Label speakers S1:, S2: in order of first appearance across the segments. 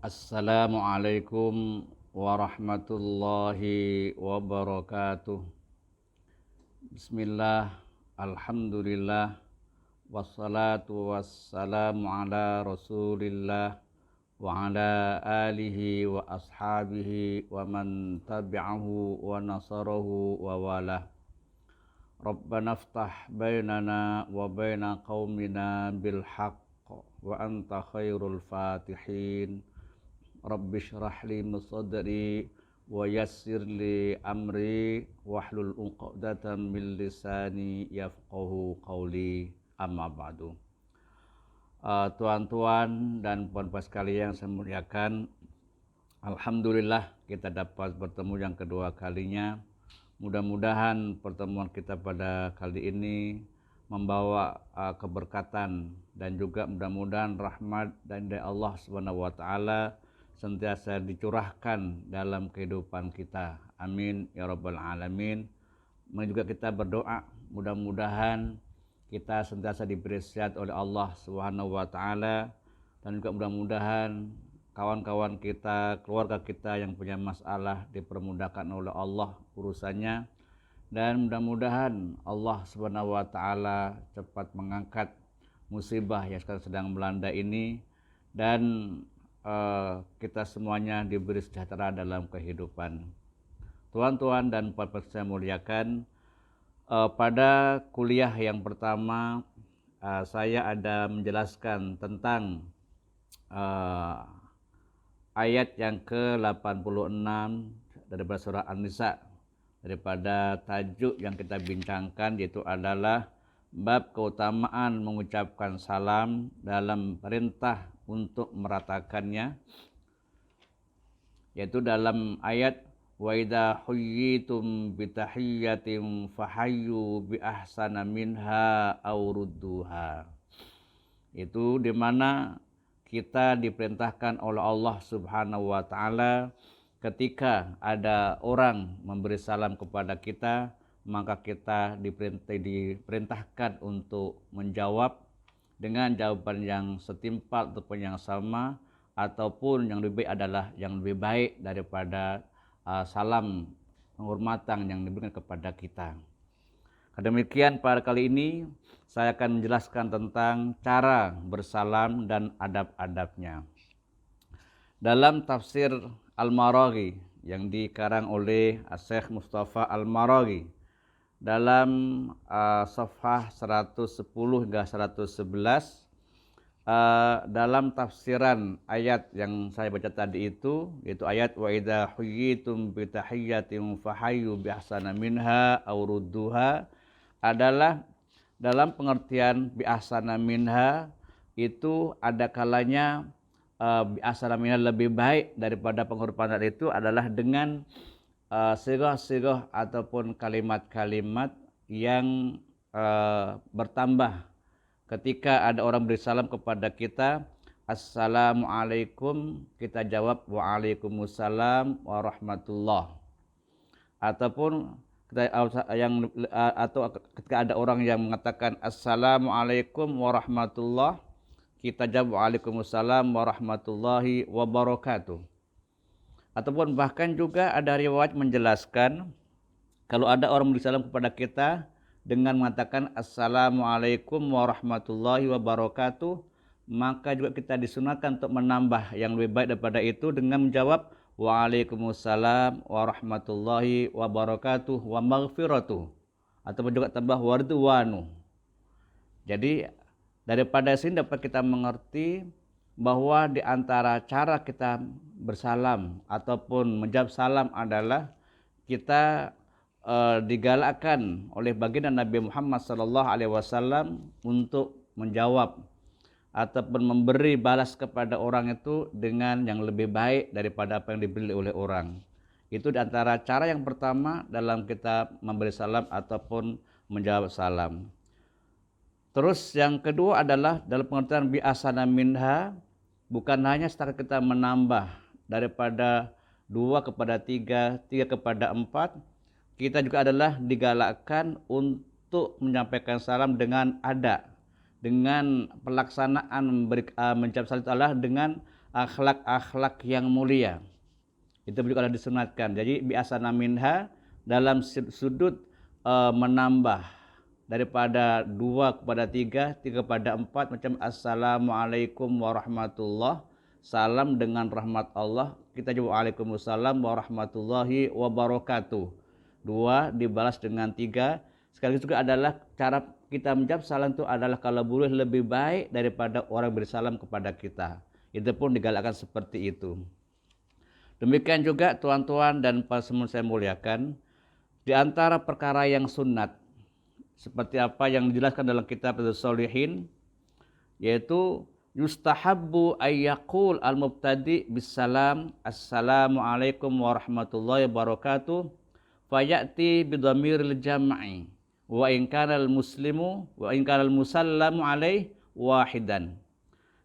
S1: Assalamualaikum warahmatullahi wabarakatuh. Bismillah, alhamdulillah, wassalatu wassalamu ala rasulillah wa ala alihi wa ashabihi wa man tabi'ahu wa nasarahu wa walah. Rabbana ftah bainana wa baina qaumina bil haqq wa anta khairul fatihin. Rabbi syrah li sadri wa yassir li amri wahlul 'uqdatam min lisani yafqahu qawli, amma ba'du. Tuan-tuan dan puan-puan sekalian yang saya muliakan, alhamdulillah kita dapat bertemu yang kedua kalinya. Mudah-mudahan pertemuan kita pada kali ini membawa keberkatan dan juga mudah-mudahan rahmat dari Allah Subhanahu wa taala sentiasa dicurahkan dalam kehidupan kita. Amin ya rabbal alamin. Juga kita berdoa mudah-mudahan kita sentiasa diberi sehat oleh Allah Subhanahu wa taala, dan juga mudah-mudahan kawan-kawan kita, keluarga kita yang punya masalah dipermudahkan oleh Allah urusannya, dan mudah-mudahan Allah Subhanahu wa taala cepat mengangkat musibah yang sekarang sedang melanda ini, dan kita semuanya diberi sejahtera dalam kehidupan. Tuan-tuan dan puan-puan saya muliakan, pada kuliah yang pertama saya ada menjelaskan tentang ayat yang ke-86 daripada surah An-Nisa, daripada tajuk yang kita bincangkan, yaitu adalah bab keutamaan mengucapkan salam dalam perintah untuk meratakannya, yaitu dalam ayat wa idza huyyitum bitahiyyatin fahayyu bi ahsana minha aw rudduha. Itu di mana kita diperintahkan oleh Allah Subhanahu wa taala ketika ada orang memberi salam kepada kita, maka kita diperintahkan untuk menjawab dengan jawaban yang setimpal ataupun yang sama, ataupun yang lebih baik adalah yang lebih baik daripada salam penghormatan yang diberikan kepada kita. Demikian pada kali ini saya akan menjelaskan tentang cara bersalam dan adab-adabnya. Dalam tafsir Al-Maraghi yang dikarang oleh Syekh Mustafa Al-Maraghi, dalam safhah 110 hingga 111, dalam tafsiran ayat yang saya baca tadi itu, yaitu ayat wa idza huyyitum bi tahiyyatin fahayyu bi ahsana minha aw rudduha, adalah dalam pengertian bi ahsana minha itu ada kalanya bi ahsana minha lebih baik daripada penghormatan itu adalah dengan sirah-sirah ataupun kalimat-kalimat yang bertambah. Ketika ada orang beri salam kepada kita, Assalamualaikum, kita jawab Waalaikumsalam warahmatullah. Ataupun ketika ada orang yang mengatakan Assalamualaikum warahmatullah, kita jawab Waalaikumsalam warahmatullahi wabarakatuh. Ataupun bahkan juga ada riwayat menjelaskan kalau ada orang beri salam kepada kita dengan mengatakan Assalamualaikum warahmatullahi wabarakatuh, maka juga kita disunahkan untuk menambah yang lebih baik daripada itu dengan menjawab Waalaikumsalam warahmatullahi wabarakatuh wa maghfiratuh, ataupun juga tambah waridwanu. Jadi daripada sini dapat kita mengerti bahwa di antara cara kita bersalam ataupun menjawab salam adalah kita digalakkan oleh baginda Nabi Muhammad SAW untuk menjawab ataupun memberi balas kepada orang itu dengan yang lebih baik daripada apa yang diberi oleh orang. Itu di antara cara yang pertama dalam kita memberi salam ataupun menjawab salam. Terus yang kedua adalah dalam pengertian bi ahsana minha, bukan hanya setakat kita menambah daripada 2 kepada 3, 3 kepada 4, kita juga adalah digalakkan untuk menyampaikan salam dengan ada, dengan pelaksanaan menjawab salam itu adalah dengan akhlak-akhlak yang mulia. Itu juga disunatkan. Jadi biasana minha dalam sudut menambah daripada 2 kepada 3, 3 kepada 4, macam assalamualaikum warahmatullah, salam dengan rahmat Allah. Kita jawab waalaikumsalam warahmatullahi wabarakatuh. 2 dibalas dengan 3. Sekaligus juga adalah cara kita menjawab salam itu adalah kalau boleh lebih baik daripada orang bersalam kepada kita. Itu pun digalakkan seperti itu. Demikian juga tuan-tuan dan para semua saya muliakan, di antara perkara yang sunat seperti apa yang dijelaskan dalam kitab Sholihin, yaitu yustahabbu ayyaqul al-mubtadi bisalam assalamualaikum warahmatullahi wabarakatuh fayati bidhamiril jam'i wa in kana al-muslimu wa in kana al-musallamu alaih wahidan.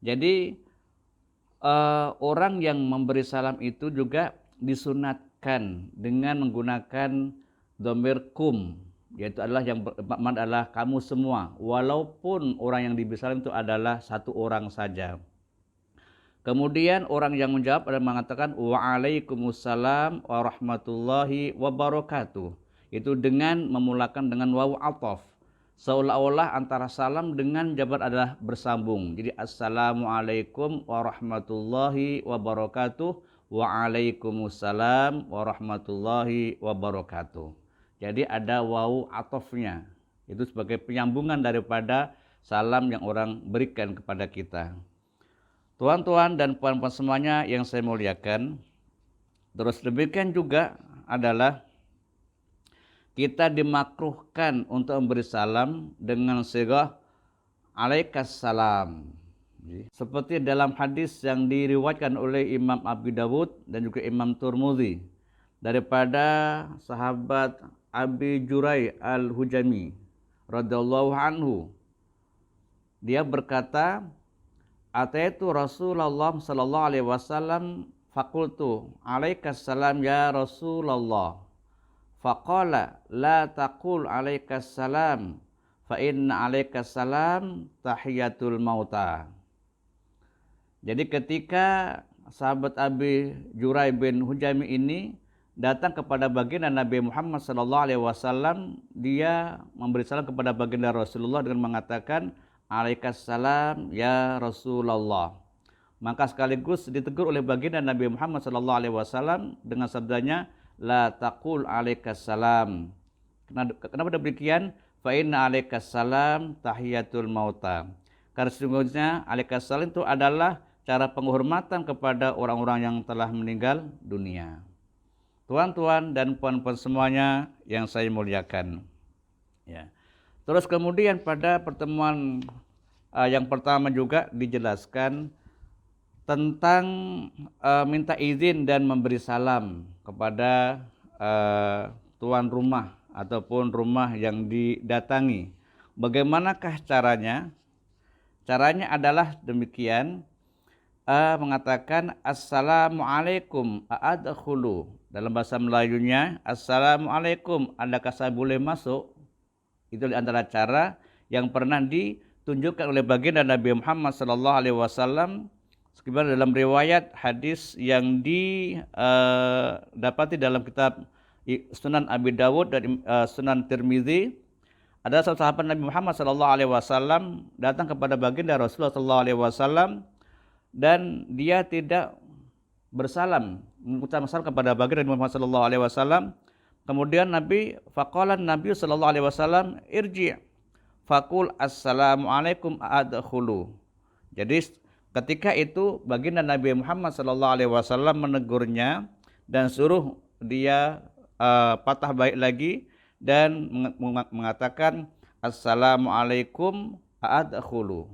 S1: Jadi orang yang memberi salam itu juga disunatkan dengan menggunakan dhamir kum, yaitu adalah yang bermakna adalah kamu semua, walaupun orang yang diberi salam itu adalah satu orang saja. Kemudian orang yang menjawab adalah mengatakan waalaikumsalam warahmatullahi wabarakatuh. Itu dengan memulakan dengan wawu ataf. Seolah-olah antara salam dengan jawaban adalah bersambung. Jadi assalamualaikum warahmatullahi wabarakatuh, waalaikumsalam warahmatullahi wabarakatuh. Jadi ada wawu atofnya. Itu sebagai penyambungan daripada salam yang orang berikan kepada kita. Tuan-tuan dan puan-puan semuanya yang saya muliakan, terus demikian juga adalah kita dimakruhkan untuk memberi salam dengan sighah alaikassalam. Seperti dalam hadis yang diriwayatkan oleh Imam Abi Dawud dan juga Imam Tirmidzi daripada sahabat Abi Jurai al-Hujami radhiyallahu anhu. Dia berkata, ataitu Rasulullah sallallahu alaihi wasallam faqultu alaikassalam ya Rasulullah. Faqala la taqul alaikassalam fa inna alaikassalam tahiyatul mauta. Jadi ketika sahabat Abi Jurai bin Hujami ini datang kepada baginda Nabi Muhammad sallallahu alaihi wasallam, dia memberi salam kepada baginda Rasulullah dengan mengatakan alaikassalam ya Rasulullah. Maka sekaligus ditegur oleh baginda Nabi Muhammad sallallahu alaihi wasallam dengan sabdanya la taqul alaikassalam. Kenapa demikian? Fa inna alaikassalam tahiyatul mauta. Karena sesungguhnya alaikassalam itu adalah cara penghormatan kepada orang-orang yang telah meninggal dunia. Tuan-tuan dan puan-puan semuanya yang saya muliakan. Ya. Terus kemudian pada pertemuan yang pertama juga dijelaskan tentang minta izin dan memberi salam kepada tuan rumah ataupun rumah yang didatangi. Bagaimanakah caranya? Caranya adalah demikian, mengatakan assalamualaikum a'adkhulu. Dalam bahasa Melayunya assalamualaikum, adakah saya boleh masuk? Itu di antara cara yang pernah ditunjukkan oleh baginda Nabi Muhammad sallallahu alaihi wasallam sebagaimana dalam riwayat hadis yang didapati dalam kitab Sunan Abi Dawud dan Sunan Tirmidzi. Ada sahabat Nabi Muhammad sallallahu alaihi wasallam datang kepada baginda Rasulullah sallallahu alaihi wasallam dan dia tidak bersalam, mengucapkan salam kepada baginda Nabi Muhammad sallallahu alaihi wasallam. Kemudian Nabi sallallahu alaihi wasallam irji' faqul assalamualaikum a'adkhulu. Jadi ketika itu baginda Nabi Muhammad sallallahu alaihi wasallam menegurnya dan suruh dia patah balik lagi dan mengatakan assalamualaikum a'adkhulu.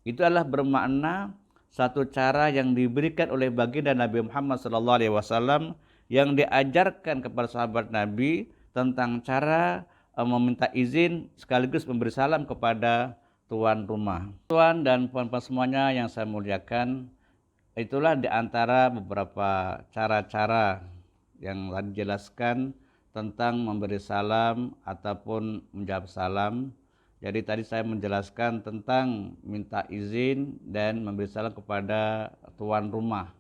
S1: Itu adalah bermakna satu cara yang diberikan oleh baginda Nabi Muhammad sallallahu alaihi wasallam yang diajarkan kepada sahabat Nabi tentang cara meminta izin sekaligus memberi salam kepada tuan rumah. Tuan dan puan-puan semuanya yang saya muliakan, itulah di antara beberapa cara-cara yang tadi dijelaskan tentang memberi salam ataupun menjawab salam Jadi tadi saya menjelaskan tentang minta izin dan memberi salam kepada tuan rumah.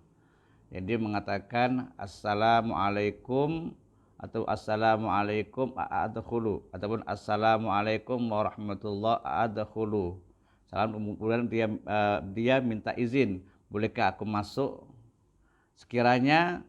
S1: Jadi mengatakan assalamualaikum atau assalamualaikum a'adkhulu ataupun assalamualaikum warahmatullahi a'adkhulu. Salam, kemudian dia minta izin, bolehkah aku masuk? Sekiranya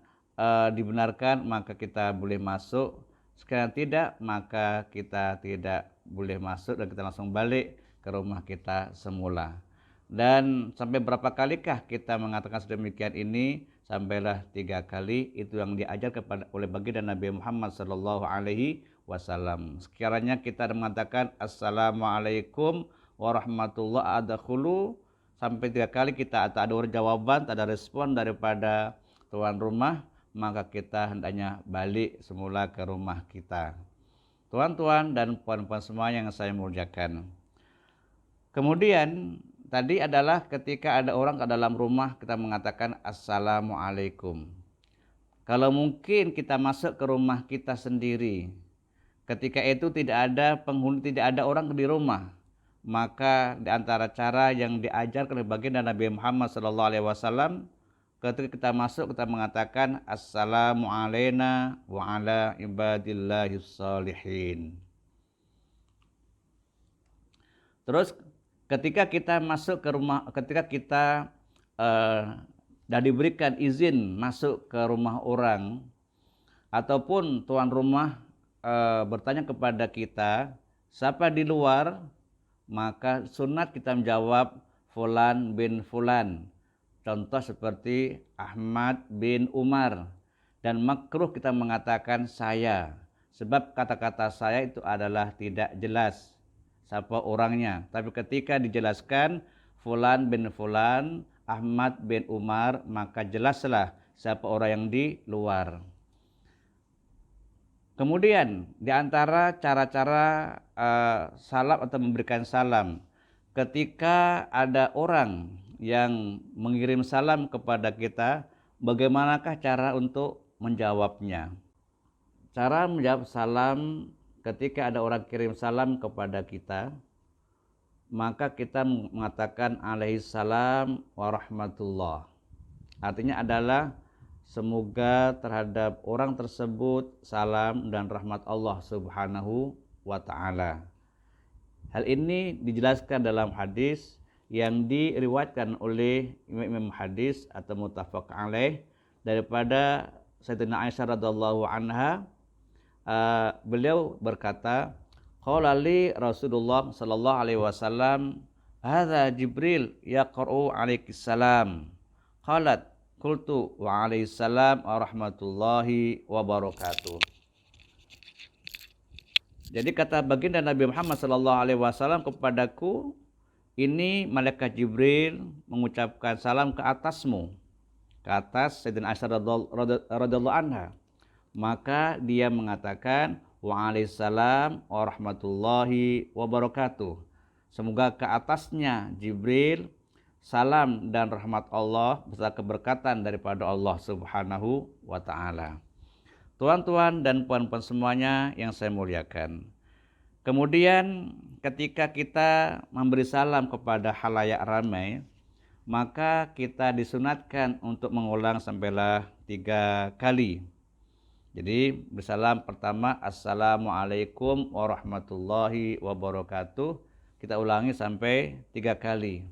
S1: dibenarkan maka kita boleh masuk, sekiranya tidak maka kita tidak boleh masuk dan kita langsung balik ke rumah kita semula. Dan sampai berapa kalikah kita mengatakan sedemikian ini? Sampailah 3 kali. Itu yang diajar oleh baginda Nabi Muhammad sallallahu alaihi wasallam. Sekiranya kita mengatakan assalamualaikum warahmatullahi wabarakatuh sampai 3 kali kita tak ada jawaban, tak ada respon daripada tuan rumah, maka kita hendaknya balik semula ke rumah kita. Tuan-tuan dan puan-puan semua yang saya muliakan. Kemudian tadi adalah ketika ada orang ke dalam rumah kita mengatakan assalamualaikum. Kalau mungkin kita masuk ke rumah kita sendiri, ketika itu tidak ada penghuni, tidak ada orang di rumah, maka di antara cara yang diajarkan oleh baginda Nabi Muhammad SAW, ketika kita masuk kita mengatakan assalamu alaina wa ala ibadillahis sholihin. Terus ketika kita masuk ke rumah, ketika kita dan diberikan izin masuk ke rumah orang, ataupun tuan rumah bertanya kepada kita siapa di luar, maka sunat kita menjawab fulan bin fulan. Contoh seperti Ahmad bin Umar. Dan makruh kita mengatakan saya, sebab kata-kata saya itu adalah tidak jelas siapa orangnya. Tapi ketika dijelaskan fulan bin fulan, Ahmad bin Umar, maka jelaslah siapa orang yang di luar. Kemudian di antara cara-cara salam atau memberikan salam, ketika ada orang yang mengirim salam kepada kita, bagaimanakah cara untuk menjawabnya? Cara menjawab salam ketika ada orang kirim salam kepada kita, maka kita mengatakan alaihissalam warahmatullah. Artinya adalah semoga terhadap orang tersebut salam dan rahmat Allah subhanahu wa ta'ala. Hal ini dijelaskan dalam hadis yang diriwayatkan oleh imam hadis atau muttafaq alaih daripada Sayyidina Aisyah radhiyallahu anha. Beliau berkata, qala li Rasulullah sallallahu alaihi wasallam, hadza Jibril yaqra'u alaikis salam. Qalat qultu wa alaikis salam wa rahmatullahi wa barakatuh. Jadi kata baginda Nabi Muhammad sallallahu alaihi wasallam kepadaku, ini malaikat Jibril mengucapkan salam ke atasmu, ke atas Sayyidina Aisyah radhiyallahu anha. Maka dia mengatakan waalaikumsalam warahmatullahi wabarakatuh. Semoga ke atasnya Jibril salam dan rahmat Allah beserta keberkatan daripada Allah subhanahu wa ta'ala. Tuan-tuan dan puan-puan semuanya yang saya muliakan. Kemudian ketika kita memberi salam kepada halayak ramai, maka kita disunatkan untuk mengulang sampailah 3 kali. Jadi bersalam pertama assalamualaikum warahmatullahi wabarakatuh, kita ulangi sampai 3 kali.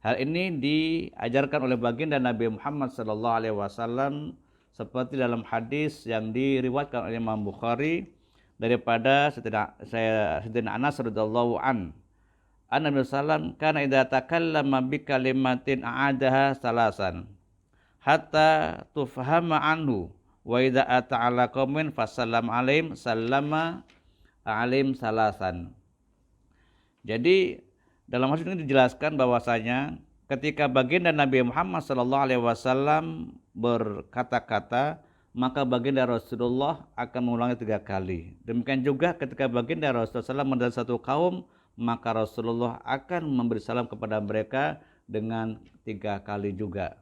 S1: Hal ini diajarkan oleh baginda Nabi Muhammad SAW seperti dalam hadis yang diriwayatkan oleh Imam Bukhari daripada Sayyidina Anas radhiyallahu an. Nabi sallam kana idza takallama bi kalimatin a'adaha salasan hatta tufhama anhu wa idza ata'ala qaumin fasallam alaihim sallama alaihim salasan. Jadi dalam hadis ini dijelaskan bahwasanya ketika baginda Nabi Muhammad sallallahu alaihi wasallam berkata-kata, maka baginda Rasulullah akan mengulangi 3 kali. Demikian juga ketika baginda Rasulullah mendatangi satu kaum, maka Rasulullah akan memberi salam kepada mereka dengan 3 kali juga.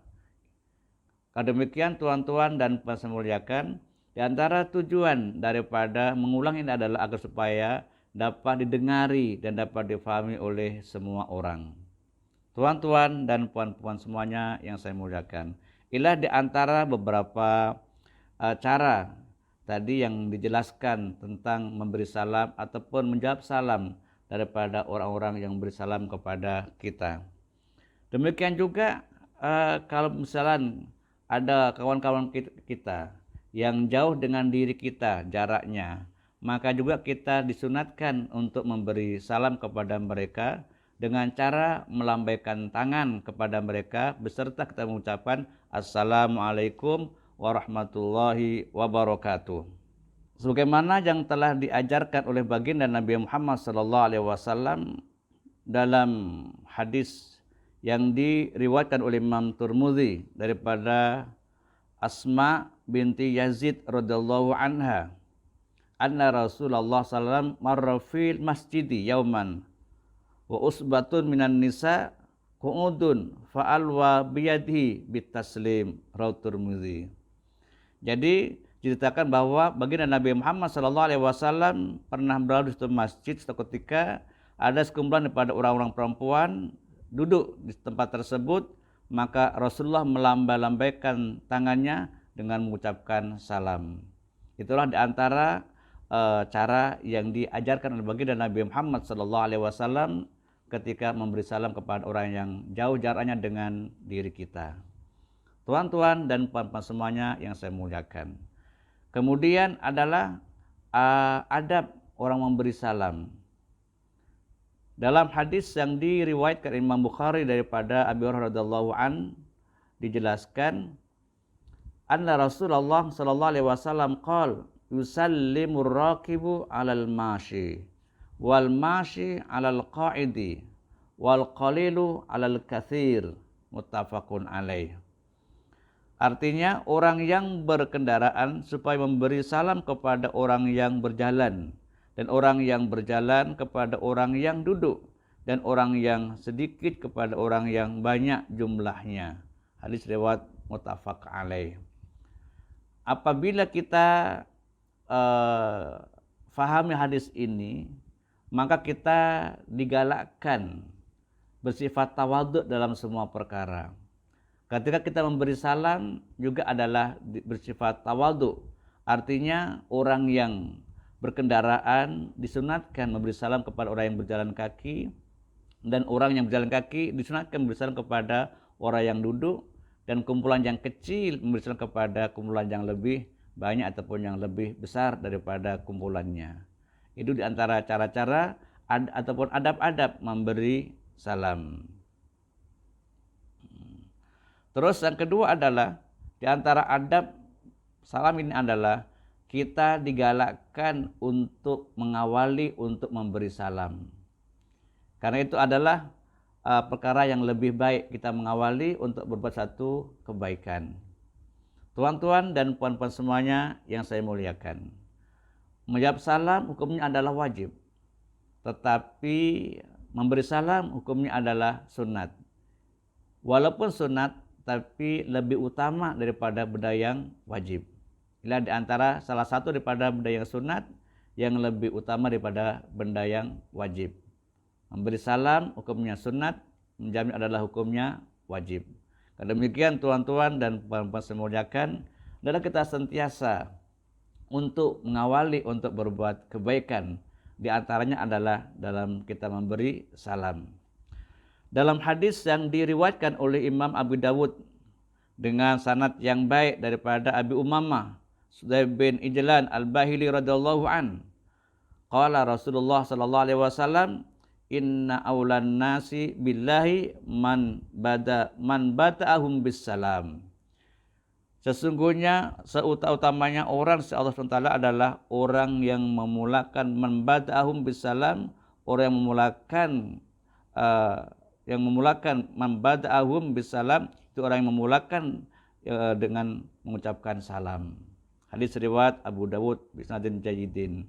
S1: Karena demikian tuan-tuan dan puan-puan muliakan, di antara tujuan daripada mengulang ini adalah agar supaya dapat didengari dan dapat difahami oleh semua orang. Tuan-tuan dan puan-puan semuanya yang saya muliakan, inilah di antara beberapa cara tadi yang dijelaskan tentang memberi salam ataupun menjawab salam daripada orang-orang yang beri salam kepada kita. Demikian juga kalau misalnya ada kawan-kawan kita yang jauh dengan diri kita jaraknya, maka juga kita disunatkan untuk memberi salam kepada mereka dengan cara melambaikan tangan kepada mereka beserta kita mengucapkan Assalamualaikum warahmatullahi wabarakatuh. Sebagaimana yang telah diajarkan oleh baginda Nabi Muhammad SAW dalam hadis yang diriwayatkan oleh Imam Tirmidzi daripada Asma binti Yazid radhiyallahu anha, anna Rasulullah sallallahu marra fil masjidi yauman wa usbatun minan nisa qu'udun fa'alwa biyadihi bitaslim, rawahu Tirmidzi. Jadi diceritakan bahwa baginda Nabi Muhammad SAW pernah berada di masjid suatu ketika ada sekumpulan daripada orang-orang perempuan duduk di tempat tersebut, maka Rasulullah melambaikan tangannya dengan mengucapkan salam. Itulah di antara cara yang diajarkan oleh baginda Nabi Muhammad SAW ketika memberi salam kepada orang yang jauh jaraknya dengan diri kita. Tuan-tuan dan puan-puan semuanya yang saya muliakan. Kemudian adalah adab orang memberi salam. Dalam hadis yang diriwayatkan Imam Bukhari daripada Abi Hurairah radhiyallahu an dijelaskan anna Rasulullah sallallahu alaihi wasallam qala yusallimur raqibu 'alal mashi wal mashi 'alal qa'idi wal qalilu 'alal katsir, muttafaqun alaih. Artinya orang yang berkendaraan supaya memberi salam kepada orang yang berjalan, dan orang yang berjalan kepada orang yang duduk, dan orang yang sedikit kepada orang yang banyak jumlahnya. Hadis riwayat muttafaq alaih. Apabila kita fahami hadis ini, maka kita digalakkan bersifat tawadhu dalam semua perkara. Ketika kita memberi salam juga adalah bersifat tawadhu. Artinya orang yang berkendaraan disunatkan memberi salam kepada orang yang berjalan kaki, dan orang yang berjalan kaki disunatkan memberi salam kepada orang yang duduk, dan kumpulan yang kecil memberi salam kepada kumpulan yang lebih banyak ataupun yang lebih besar daripada kumpulannya. Itu di antara cara-cara ataupun adab-adab memberi salam. Terus yang kedua adalah di antara adab salam ini adalah kita digalakkan untuk mengawali untuk memberi salam. Karena itu adalah perkara yang lebih baik kita mengawali untuk berbuat satu kebaikan. Tuan-tuan dan puan-puan semuanya yang saya muliakan, menjawab salam hukumnya adalah wajib, tetapi memberi salam hukumnya adalah sunat. Walaupun sunat, tapi lebih utama daripada benda yang wajib. Inilah di antara salah satu daripada benda yang sunat yang lebih utama daripada benda yang wajib. Memberi salam hukumnya sunat, menjamin adalah hukumnya wajib. Karena demikian tuan-tuan dan puan-puan semuliakan, adalah kita sentiasa untuk mengawali untuk berbuat kebaikan. Di antaranya adalah dalam kita memberi salam. Dalam hadis yang diriwayatkan oleh Imam Abu Dawud dengan sanad yang baik daripada Abi Umamah Sudai bin Ijlan Al-Bahili radhiyallahu an, qala Rasulullah sallallahu alaihi wasallam, inna aulan nasi billahi man bada'ahum bisalam. Sesungguhnya seutamanya orang si Allah SWT adalah orang yang memulakan man bada'ahum bisalam, orang yang memulakan man bada'ahum bisalam, itu orang yang memulakan dengan mengucapkan salam. Hadis riwayat Abu Dawud bisnadin jayyidin.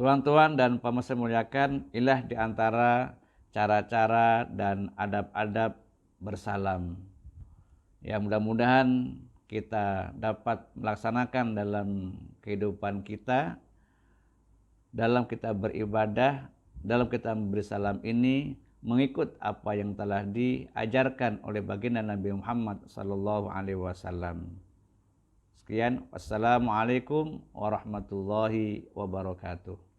S1: Tuan-tuan dan pemirsa muliakan, inilah di antara cara-cara dan adab-adab bersalam. Ya, mudah-mudahan kita dapat melaksanakan dalam kehidupan kita dalam kita beribadah, dalam kita memberi salam ini mengikut apa yang telah diajarkan oleh baginda Nabi Muhammad sallallahu alaihi wasallam. Sekian, wassalamualaikum warahmatullahi wabarakatuh.